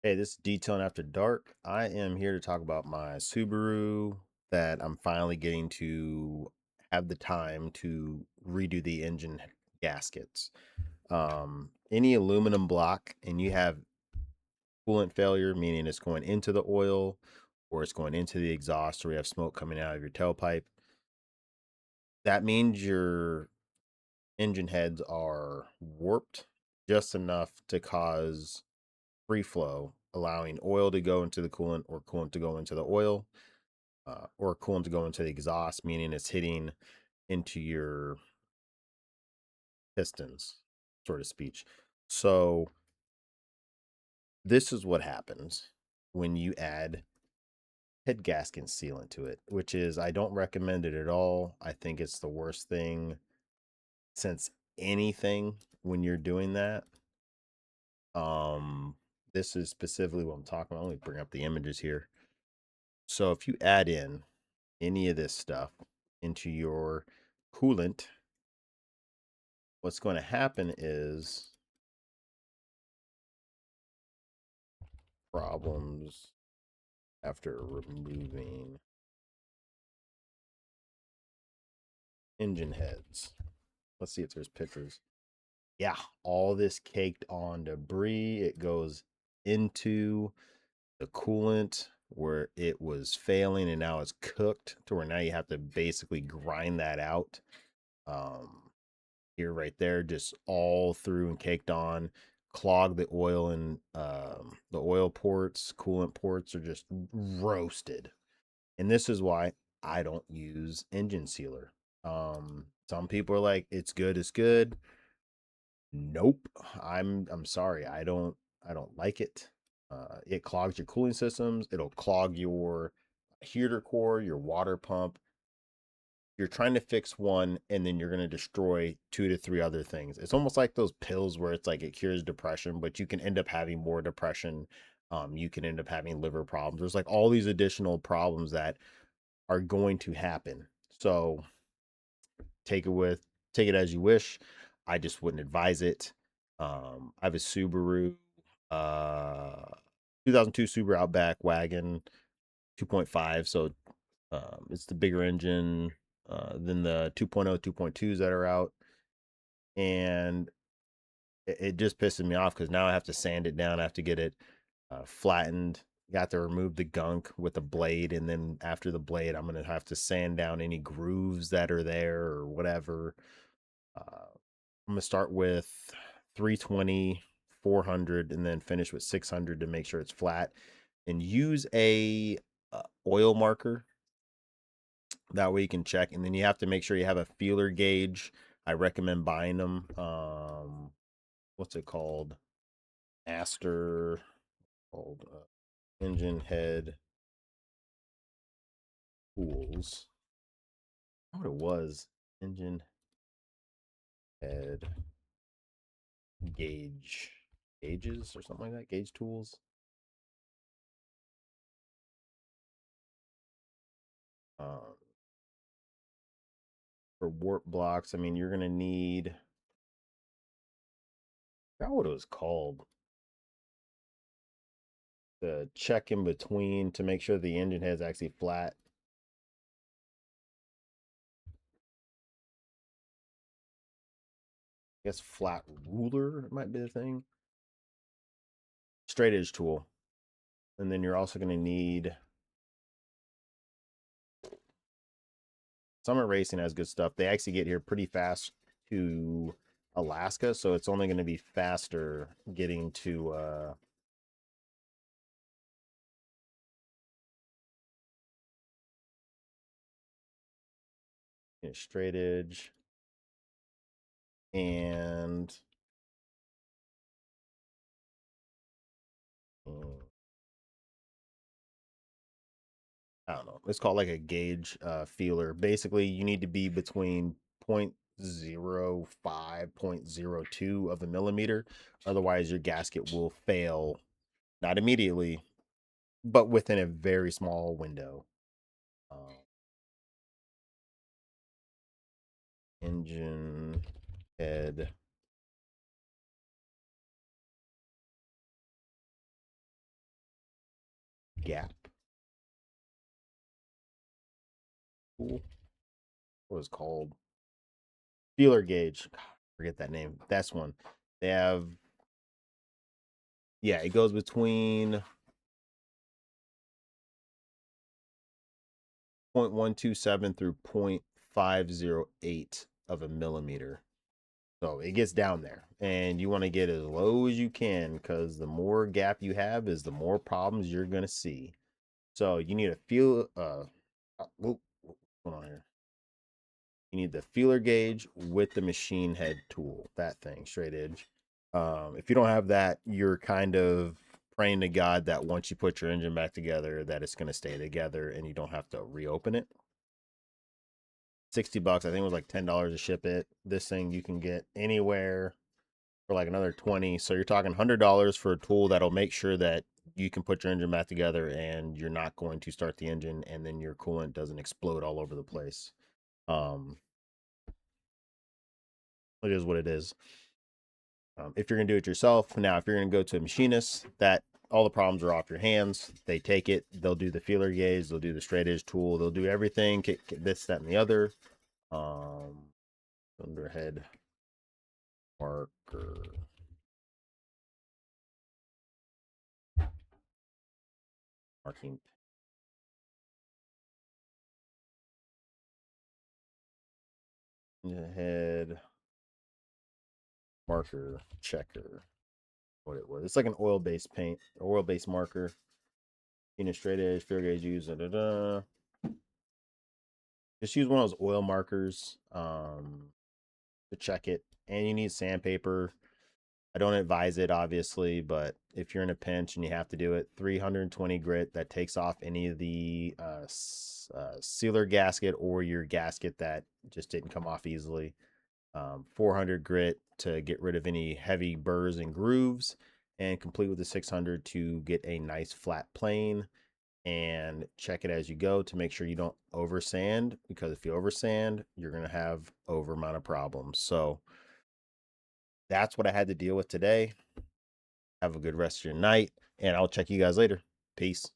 Hey, this is Detailing After Dark. I am here to talk about my Subaru that I'm finally getting to have the time to redo the engine gaskets. Any aluminum block and you have coolant failure, meaning it's going into the oil or it's going into the exhaust or you have smoke coming out of your tailpipe, that means your engine heads are warped just enough to cause free flow, allowing oil to go into the coolant or coolant to go into the oil, or coolant to go into the exhaust, meaning it's hitting into your pistons, sort of speech. So, this is what happens when you add head gasket sealant to it, which is, I don't recommend it at all. I think it's the worst thing since anything when you're doing that. Um, this is specifically what I'm talking about. Let me bring up the images here. So if you add in any of this stuff into your coolant, what's going to happen is problems after removing engine heads. Let's see if there's pictures. Yeah, all this caked on debris. It goes into the coolant where it was failing and now it's cooked to where now you have to basically grind that out. Um, Here, right there, just all through and caked on. Clog the oil and the oil ports, coolant ports are just roasted. And this is why I don't use engine sealer. Some people are like, it's good, it's good. Nope. I'm sorry. I don't like it. It clogs your cooling systems. It'll clog your heater core, your water pump. You're trying to fix one and then you're going to destroy two to three other things. It's almost like those pills where it's like it cures depression, but you can end up having more depression. You can end up having liver problems. There's like all these additional problems that are going to happen. So take it with take it as you wish. I just wouldn't advise it. I have a Subaru uh 2002 Subaru Outback wagon 2.5, so it's the bigger engine than the 2.0, 2.2s that are out. And it just pisses me off because now I have to sand it down. I have to get it flattened. Got to remove the gunk with a blade. And then after the blade, I'm going to have to sand down any grooves that are there or whatever. I'm going to start with 320, 400, and then finish with 600 to make sure it's flat. And use a oil marker. That way you can check, and then you have to make sure you have a feeler gauge. I recommend buying them. What's it called? Master called engine head tools. I know what it was. Engine head gauges or something like that. Gauge tools. Um, for warp blocks, I mean, you're gonna need. I forgot what it was called. The check in between to make sure the engine head's actually flat. I guess flat ruler might be the thing. Straight edge tool. And then you're also going to need Summer Racing has good stuff. They actually get here pretty fast to Alaska, so it's only going to be faster getting to straight edge and I don't know. It's called like a gauge feeler. Basically, you need to be between 0.05, 0.02 of a millimeter. Otherwise, your gasket will fail, not immediately, but within a very small window. Engine head. gap. Cool. What was it called? Feeler gauge. God, forget that name. That's one. They have, yeah, it goes between 0.127 through 0.508 of a millimeter. So it gets down there, and you want to get as low as you can because the more gap you have is the more problems you're going to see. So you need a what's going on here? You need the feeler gauge with the machine head tool, that thing, straight edge. If you don't have that, you're kind of praying to God that once you put your engine back together, that it's going to stay together and you don't have to reopen it. $60, I think it was like $10 to ship it. This thing you can get anywhere for like another 20. So you're talking $100 for a tool that'll make sure that you can put your engine back together and you're not going to start the engine and then your coolant doesn't explode all over the place. It is what it is. If you're gonna do it yourself, now if you're gonna go to a machinist, that all the problems are off your hands. They take it, they'll do the feeler gauge, they'll do the straight edge tool, they'll do everything, this, that, and the other. Underhead marker. Marking. Head marker checker. What it was. It's like an oil-based paint, oil-based marker. In a straight edge, feeler gauge use. Just use one of those oil markers to check it. And you need sandpaper. I don't advise it, obviously, but if you're in a pinch and you have to do it, 320 grit, that takes off any of the sealer gasket or your gasket that just didn't come off easily. 400 grit to get rid of any heavy burrs and grooves, and complete with the 600 to get a nice flat plane. And check it as you go to make sure you don't over sand, because if you over sand, you're going to have over amount of problems. So that's what I had to deal with today. Have a good rest of your night, and I'll check you guys later. Peace.